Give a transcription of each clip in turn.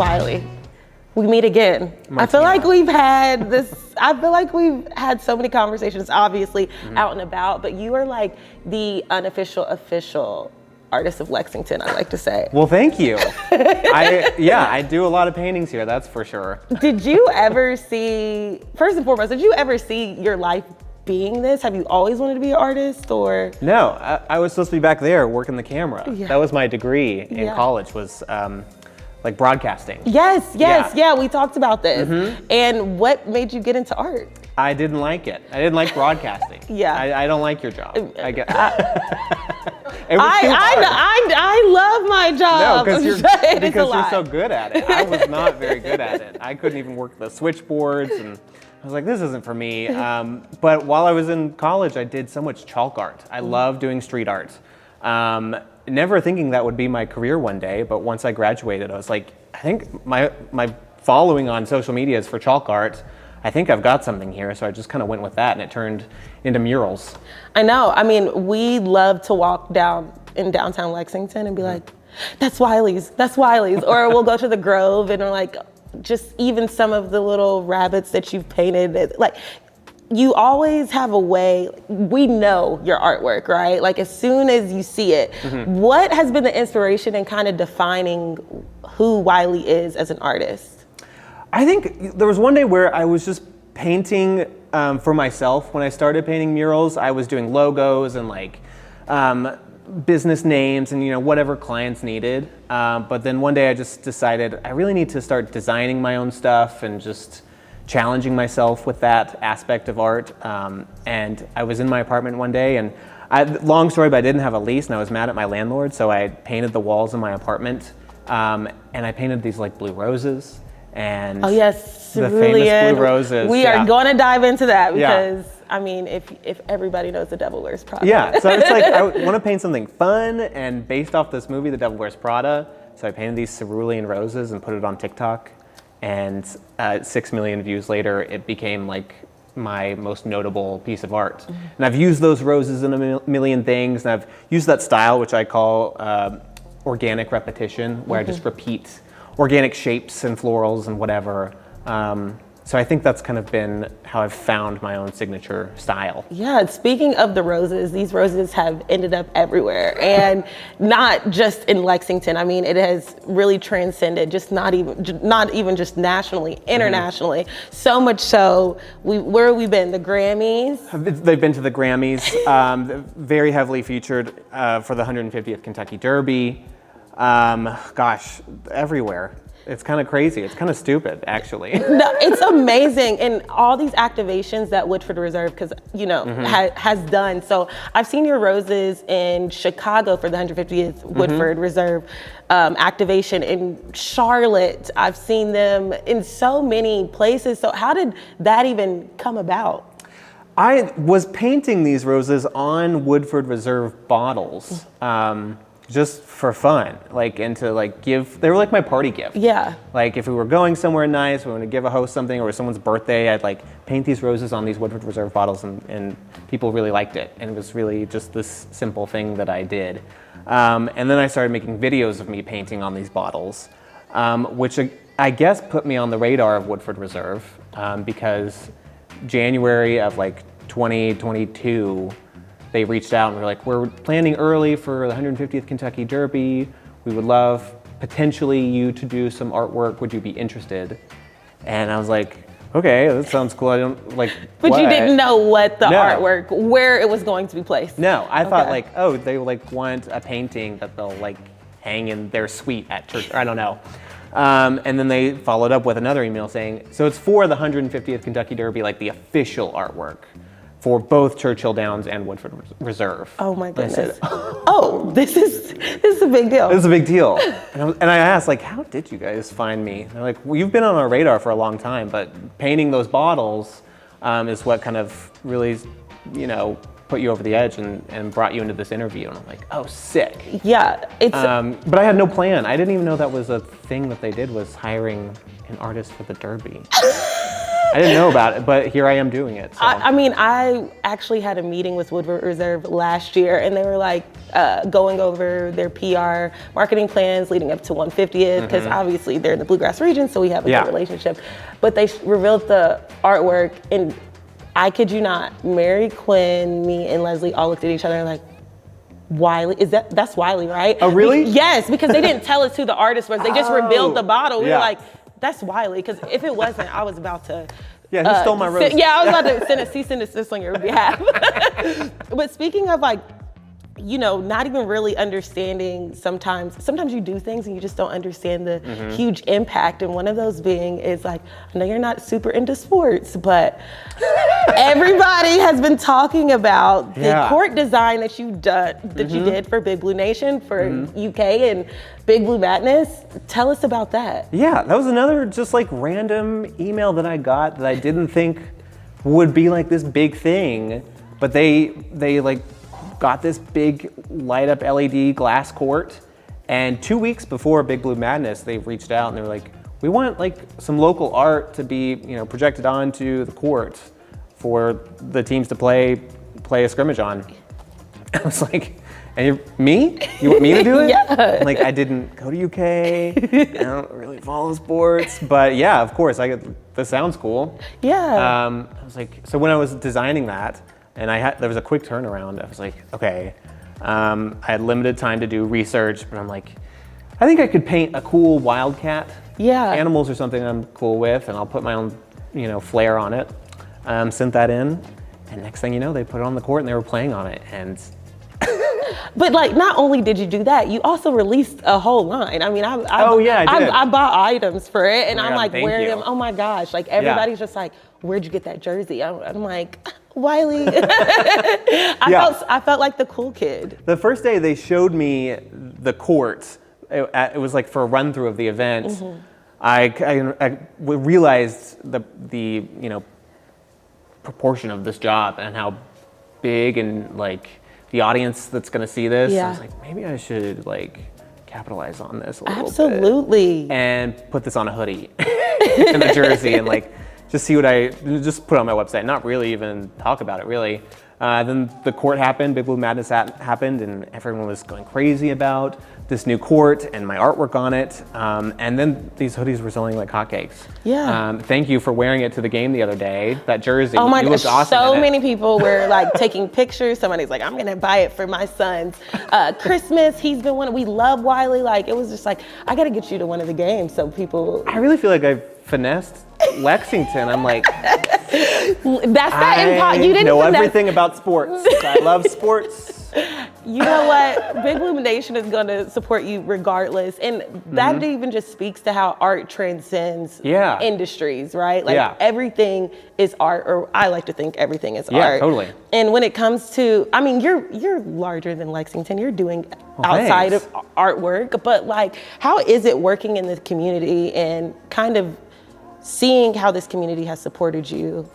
Wylie, we meet again. Martina. I feel like we've had so many conversations, obviously, out and about, but you are like the unofficial, official artist of Lexington, I like to say. Well, thank you. I do a lot of paintings here, that's for sure. Did you ever see, first and foremost, did you ever see your life being this? Have you always wanted to be an artist, or? No, I was supposed to be back there working the camera. Yeah. That was my degree in college, was like broadcasting. Yes, we talked about this. And what made you get into art? I didn't like it. I didn't like broadcasting. I don't like your job. I love my job. No, because you're so good at it. I was not very good at it. I couldn't even work the switchboards, and I was like, this isn't for me. But while I was in college, I did so much chalk art. I love doing street art. Never thinking that would be my career one day, but once I graduated, I was like, I think my following on social media is for chalk art. I think I've got something here, so I just kind of went with that, and it turned into murals. I know. I mean, we love to walk down in downtown Lexington and be like, that's Wylie's, or we'll go to the Grove and we're like, just even some of the little rabbits that you've painted, like, you always have a way, we know your artwork, right? Like, as soon as you see it, what has been the inspiration in kind of defining who Wylie is as an artist? I think there was one day where I was just painting for myself. When I started painting murals, I was doing logos and like business names and whatever clients needed. But then one day I just decided I really need to start designing my own stuff and just challenging myself with that aspect of art. And I was in my apartment one day, and long story, but I didn't have a lease, and I was mad at my landlord, so I painted the walls in my apartment, and I painted these like blue roses. And oh yes, the famous blue roses. We are going to dive into that because I mean, if everybody knows The Devil Wears Prada. Yeah, so it's like I want to paint something fun and based off this movie, The Devil Wears Prada. So I painted these cerulean roses and put it on TikTok, and 6 million views later, it became like my most notable piece of art. And I've used those roses in a million things, and I've used that style, which I call organic repetition, where I just repeat organic shapes and florals and whatever. So I think that's kind of been how I've found my own signature style. Yeah, speaking of the roses, these roses have ended up everywhere, and not just in Lexington. I mean, it has really transcended, just not even just nationally, internationally. So much so, where have we been? The Grammys? They've been to the Grammys, very heavily featured for the 150th Kentucky Derby. Gosh, everywhere. It's kind of crazy. It's kind of stupid, actually. No, it's amazing. And all these activations that Woodford Reserve, because, has done. So I've seen your roses in Chicago for the 150th Woodford Reserve activation. In Charlotte, I've seen them in so many places. So how did that even come about? I was painting these roses on Woodford Reserve bottles. Just for fun, they were like my party gift. Yeah. Like if we were going somewhere nice, we wanted to give a host something, or someone's birthday, I'd like paint these roses on these Woodford Reserve bottles, and people really liked it. And it was really just this simple thing that I did. And then I started making videos of me painting on these bottles, which I guess put me on the radar of Woodford Reserve, because January of like 2022, they reached out and were like, we're planning early for the 150th Kentucky Derby. We would love potentially you to do some artwork. Would you be interested? And I was like, okay, that sounds cool. I don't like. But you didn't know what the artwork, where it was going to be placed. No, I thought like, oh, they like want a painting that they'll like hang in their suite at church. I don't know. And then they followed up with another email saying, so it's for the 150th Kentucky Derby, like the official artwork for both Churchill Downs and Woodford Reserve. Oh my goodness. I said, oh, this is a big deal. This is a big deal. And I asked, like, how did you guys find me? And they're like, well, you've been on our radar for a long time, but painting those bottles is what kind of really, put you over the edge and brought you into this interview. And I'm like, oh, sick. Yeah, it's. But I had no plan. I didn't even know that was a thing that they did, was hiring an artist for the Derby. I didn't know about it, but here I am doing it. So. I mean, I actually had a meeting with Woodford Reserve last year, and they were like going over their PR marketing plans leading up to 150th, because obviously they're in the bluegrass region, so we have a good relationship. But they revealed the artwork, and I kid you not, Mary Quinn, me, and Leslie all looked at each other and like, Wylie, that's Wylie, right? Oh, really? Yes, because they didn't tell us who the artist was. They just revealed the bottle. We were like, that's Wylie, because if it wasn't, I was about to. Yeah, he stole my rose. I was about to send a cease and desist on your behalf. But speaking of like, you know, not even really understanding sometimes you do things and you just don't understand the huge impact. And one of those being is like, I know you're not super into sports, but everybody has been talking about the court design that you did for Big Blue Nation, for UK and Big Blue Madness. Tell us about that. Yeah, that was another just like random email that I got that I didn't think would be like this big thing, but they like got this big light up LED glass court, and 2 weeks before Big Blue Madness, they reached out and they were like, we want like some local art to be, you know, projected onto the court for the teams to play a scrimmage on. I was like, and me? You want me to do it? Yeah. Like, I didn't go to UK, I don't really follow sports, but yeah, of course, this sounds cool. Yeah. I was like, so when I was designing that, and there was a quick turnaround. I was like, okay. I had limited time to do research, but I'm like, I think I could paint a cool wildcat. Yeah. Animals are something I'm cool with, and I'll put my own, you know, flair on it. Sent that in, and next thing you know, they put it on the court and they were playing on it, and. But like, not only did you do that, you also released a whole line. I mean, I did. I bought items for it, and I'm like wearing them. Oh my gosh! Like everybody's just like, where'd you get that jersey? I'm like, Wylie. I felt like the cool kid. The first day they showed me the court. It was like for a run through of the event. I realized the you know, proportion of this job and how big and like the audience that's going to see this. I was like, maybe I should like capitalize on this a little bit. And put this on a hoodie and a jersey and like just see what just put on my website, not really even talk about it really. Then the court happened, Big Blue Madness happened, and everyone was going crazy about this new court and my artwork on it. And then these hoodies were selling like hotcakes. Yeah. Thank you for wearing it to the game the other day. That jersey. Oh my gosh, awesome so many people were like taking pictures. Somebody's like, I'm gonna buy it for my son's Christmas. He's been one. We love Wylie. Like it was just like, I gotta get you to one of the games so people. I really feel like I finessed Lexington. I'm like. You didn't know everything about sports. I love sports. You know what? Big Blue Nation is going to support you regardless. And that even just speaks to how art transcends industries, right? Like everything is art, or I like to think everything is art. Yeah, totally. And when it comes to, I mean, you're larger than Lexington. You're doing outside of artwork, but like, how is it working in the community and kind of seeing how this community has supported you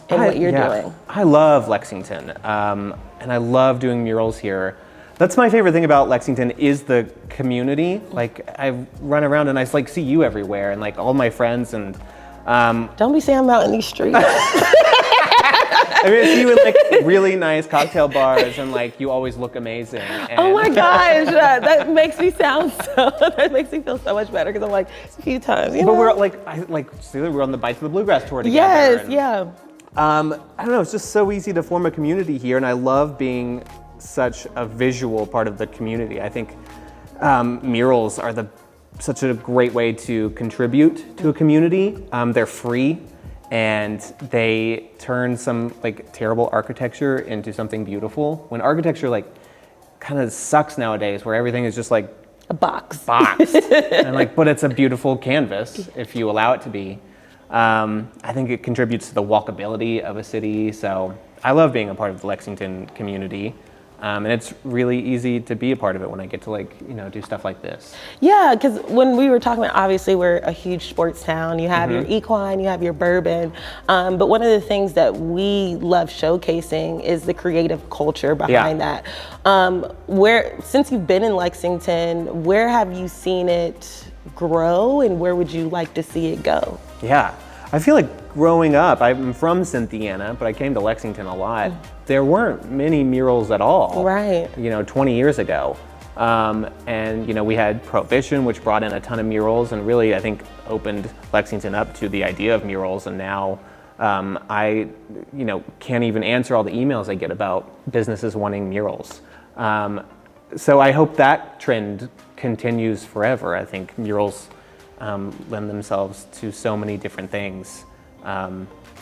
and what you're doing? I love Lexington, and I love doing murals here. That's my favorite thing about Lexington is the community. Like I run around and I like see you everywhere, and like all my friends and. Don't be saying I'm out in these streets. I mean, I see you in like really nice cocktail bars, and like you always look amazing. And oh my gosh, that makes me that makes me feel so much better because I'm like a few times. You know? But we're we're on the Bites of the Bluegrass tour together. Yes, I don't know. It's just so easy to form a community here, and I love being such a visual part of the community. I think murals are such a great way to contribute to a community. They're free. And they turn some like terrible architecture into something beautiful. When architecture like kind of sucks nowadays, where everything is just like a box. And like, but it's a beautiful canvas if you allow it to be. I think it contributes to the walkability of a city. So I love being a part of the Lexington community. And it's really easy to be a part of it when I get to do stuff like this. Yeah, because when we were talking about, obviously we're a huge sports town. You have your equine, you have your bourbon. But one of the things that we love showcasing is the creative culture behind that. Since you've been in Lexington, where have you seen it grow and where would you like to see it go? Yeah. I feel like growing up, I'm from Cynthiana, but I came to Lexington a lot. There weren't many murals at all. Right. 20 years ago. And we had Prohibition, which brought in a ton of murals and really, I think, opened Lexington up to the idea of murals. And now I can't even answer all the emails I get about businesses wanting murals. So I hope that trend continues forever. I think murals lend themselves to so many different things.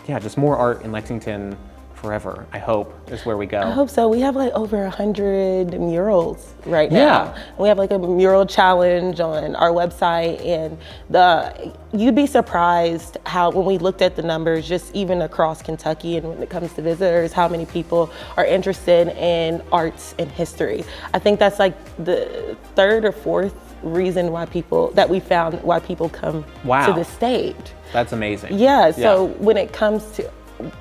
Just more art in Lexington forever, I hope, is where we go. I hope so. We have like over 100 murals right now. Yeah. We have like a mural challenge on our website, and you'd be surprised how when we looked at the numbers, just even across Kentucky and when it comes to visitors, how many people are interested in arts and history. I think that's like the third or fourth reason why people come to the state. That's amazing. Yeah, so when it comes to,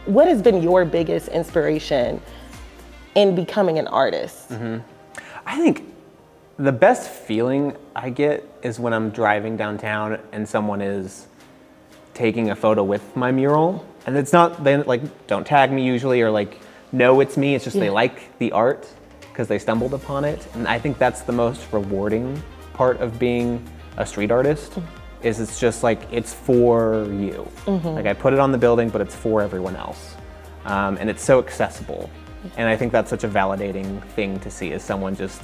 what has been your biggest inspiration in becoming an artist? I think the best feeling I get is when I'm driving downtown and someone is taking a photo with my mural. And it's not, they don't tag me usually or know it's me. It's just they like the art because they stumbled upon it. And I think that's the most rewarding part of being a street artist. Is it's just it's for you. I put it on the building, but it's for everyone else. And it's so accessible. And I think that's such a validating thing to see, is someone just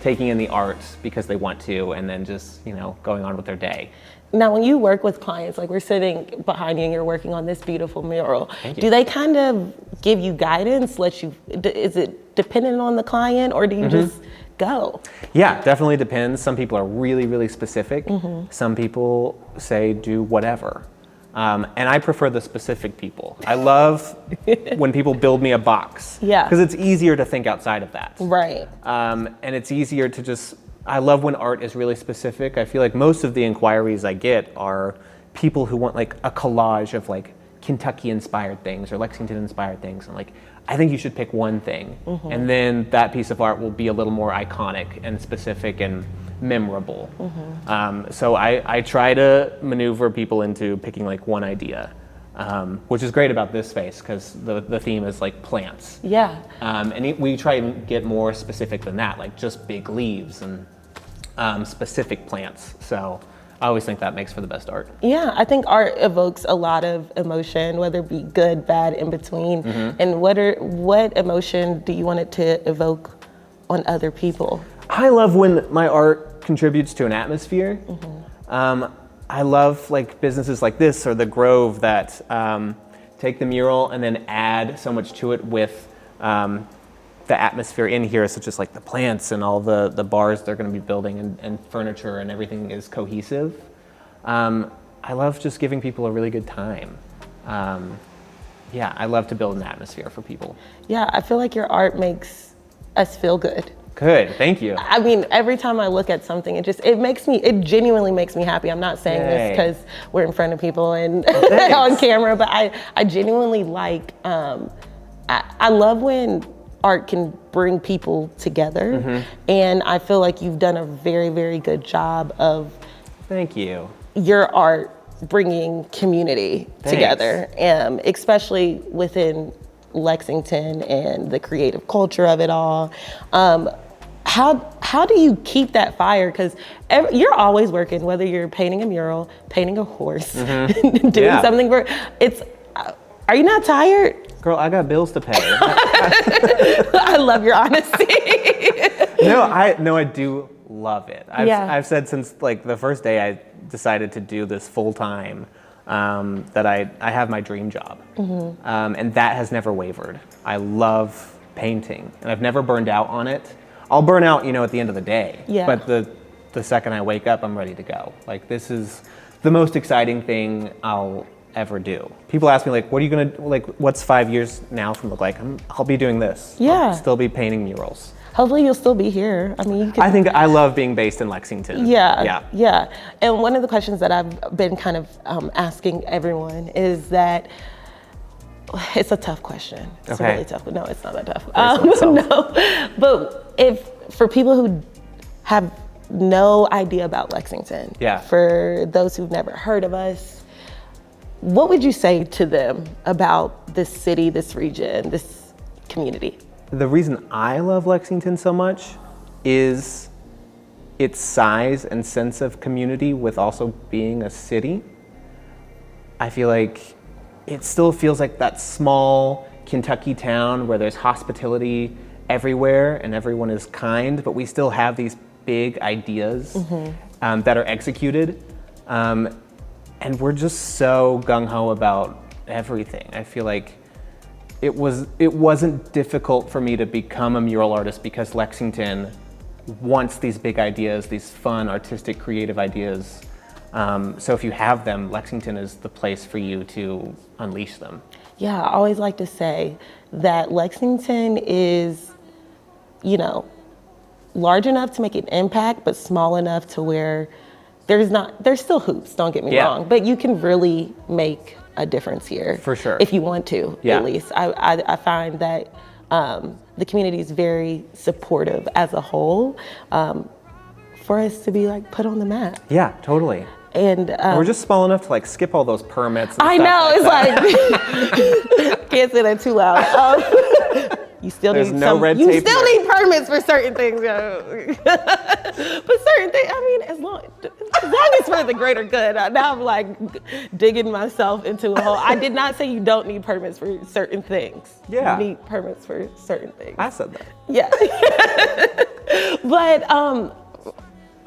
taking in the art because they want to, and then just, going on with their day. Now, when you work with clients, we're sitting behind you and you're working on this beautiful mural, do they kind of give you guidance, is it dependent on the client, or do you just go? Yeah, definitely depends. Some people are really, really specific. Some people say do whatever. And I prefer the specific people. I love when people build me a box. Yeah. Because it's easier to think outside of that. Right. And it's easier to I love when art is really specific. I feel like most of the inquiries I get are people who want a collage of Kentucky-inspired things or Lexington-inspired things. And I think you should pick one thing. And then that piece of art will be a little more iconic and specific and memorable. So I try to maneuver people into picking one idea, which is great about this space because the theme is plants. Yeah. And we try and get more specific than that, just big leaves and specific plants. So I always think that makes for the best art. Yeah, I think art evokes a lot of emotion, whether it be good, bad, in between. And what emotion do you want it to evoke on other people? I love when my art contributes to an atmosphere. I love businesses like this or the Grove that take the mural and then add so much to it with the atmosphere in here, such as the plants and all the bars they're going to be building and furniture, and everything is cohesive. I love just giving people a really good time. I love to build an atmosphere for people. Yeah, I feel like your art makes us feel good. Good, thank you. I mean, every time I look at something, it genuinely makes me happy. I'm not saying this because we're in front of people and on camera, but I genuinely I love when art can bring people together. And I feel like you've done a very, very good job of Thank you. Your art bringing community together, especially within Lexington and the creative culture of it all. How do you keep that fire? Because you're always working, whether you're painting a mural, painting a horse, doing something are you not tired? Girl, I got bills to pay. I love your honesty. No, I do love it. I've said since the first day I decided to do this full time that I have my dream job, and that has never wavered. I love painting, and I've never burned out on it. I'll burn out, at the end of the day. Yeah. But the second I wake up, I'm ready to go. This is the most exciting thing I'll ever do. People ask me what are you gonna what's 5 years now from look like? I'll be doing this. Yeah. I'll still be painting murals. Hopefully you'll still be here. I mean, I think I love being based in Lexington. Yeah. And one of the questions that I've been kind of asking everyone is that it's a tough question. It's really tough. No, it's not that tough. No, but for people who have no idea about Lexington, for those who've never heard of us, what would you say to them about this city, this region, this community? The reason I love Lexington so much is its size and sense of community with also being a city. I feel like it still feels like that small Kentucky town where there's hospitality everywhere and everyone is kind, but we still have these big ideas that are executed. And we're just so gung-ho about everything. I feel like it wasn't difficult for me to become a mural artist because Lexington wants these big ideas, these fun, artistic, creative ideas. So if you have them, Lexington is the place for you to unleash them. Yeah, I always like to say that Lexington is, large enough to make an impact, but small enough to where there's still hoops, don't get me wrong, but you can really make a difference here. For sure. If you want to, at least. I find that the community is very supportive as a whole for us to be like put on the map. Yeah, totally. And we're just small enough to like skip all those permits. And I know, like it's like, can't say that too loud. You still There's need no red you tape still here. need permits for certain things, but certain things, I mean, as long as it's for the greater good. Now I'm like digging myself into a hole. I did not say you don't need permits for certain things. Yeah. You need permits for certain things. I said that. Yeah. But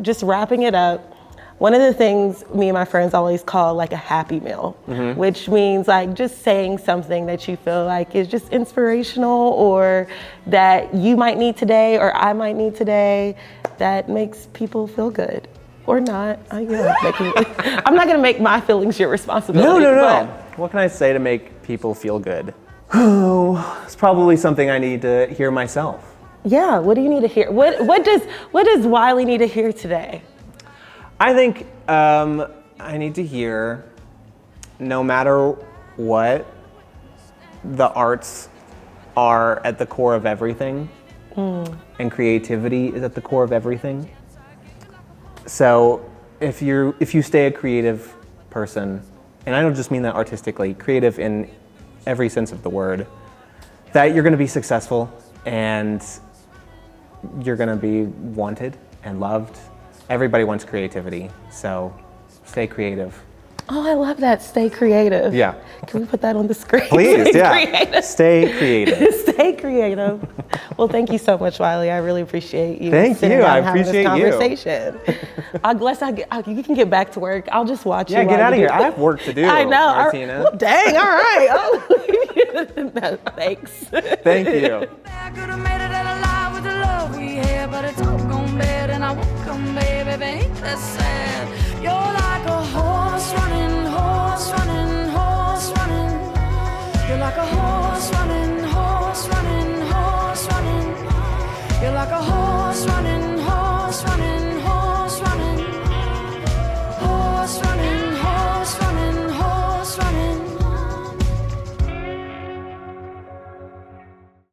just wrapping it up, one of the things me and my friends always call like a happy meal, which means like just saying something that you feel like is just inspirational or that you might need today or I might need today that makes people feel good or not. I'm not gonna make my feelings your responsibility. No. What can I say to make people feel good? Oh, it's probably something I need to hear myself. Yeah, what do you need to hear? What does Wylie need to hear today? I think I need to hear, no matter what, the arts are at the core of everything, and creativity is at the core of everything. So if you stay a creative person, and I don't just mean that artistically, creative in every sense of the word, that you're going to be successful and you're going to be wanted and loved. Everybody wants creativity, so stay creative. Oh, I love that. Stay creative. Yeah. Can we put that on the screen? Please, Stay yeah. creative. Stay creative. Stay creative. Well, thank you so much, Wylie. I really appreciate you. Thank sitting you. down I and having appreciate this conversation. You can get back to work. I'll just watch you. Yeah, get while out of you here. do I have work to do. I know. Martina. Well, dang. All right. Oh. No, thanks. Thank you. I could have made it out alive with the love we had, but it's all gone bad and I won't come back, baby, ain't that sad?